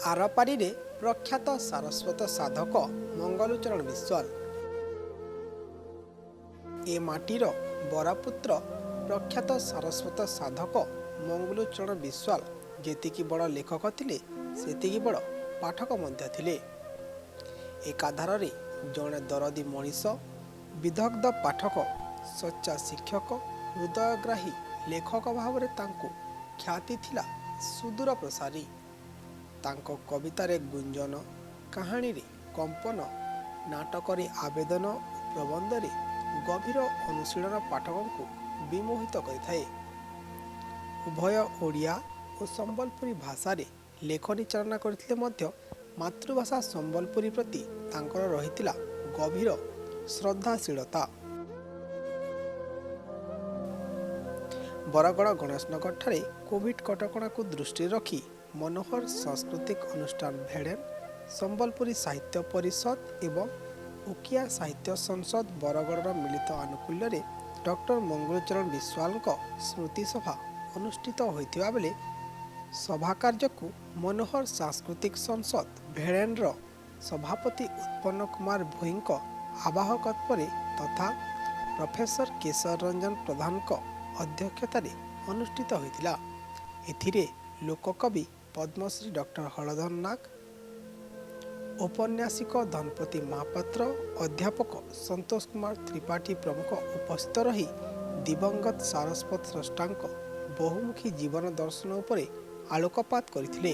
आरपारी प्रख्यात सारस्वत साधक मंगलू चरण विश्वाल। ए माटीर बरापुत्र प्रख्यात सारस्वत साधक मंगलू चरण विश्वाल जेतिकी बड़ लेखक थिले सेतिकी बड़ पाठक मध्य थिले। एकाधारे जड़े दरदी मनीष, विदग्ध पाठक, सच्चा शिक्षक, हृदयग्राही लेखक भाव ख्याति थिला सुदूर प्रसारी। तांको कवितारे गुंजन, कहानी रे कंपन, नाटकरे आवेदन, प्रबंधरे गभीर अनुशीलन पाठकों को विमोहित करिथाए। उभय ओडिया और संबलपुरी भाषा रे लेखनी चालना करथिले मध्य मातृभाषा संबलपुरी प्रति तांकर रहितिला गभीर श्रद्धाशीलता। बरगड़ गणेशनगर ठारे कोविड कटकणा को दृष्टि रखी मनोहर सांस्कृतिक अनुष्ठान भेड़ेन, संबलपुरी साहित्य परिषद एवं उकिया साहित्य संसद बरगड़ मिलित आनुकूल्य रे डॉक्टर मंगलू चरण विश्वाल स्मृति सभा अनुष्ठित होइथिबा बेले सभा कार्य को मनोहर सांस्कृतिक संसद भेड़ेन सभापति उत्पन्न कुमार भोई आवाहकत्व तथा प्रोफेसर केशर रंजन प्रधान अध्यक्षतार अनुष्ठित होइथिला। एथिरे लोककवि पद्मश्री डॉक्टर हळधर नाग, औपन्यासिक धनपति महापात्र, अध्यापक संतोष कुमार त्रिपाठी प्रमुख उपस्थित रही दिवंगत सारस्वत स्रष्टांक बहुमुखी जीवन दर्शन उपरे आलोकपात करथिले।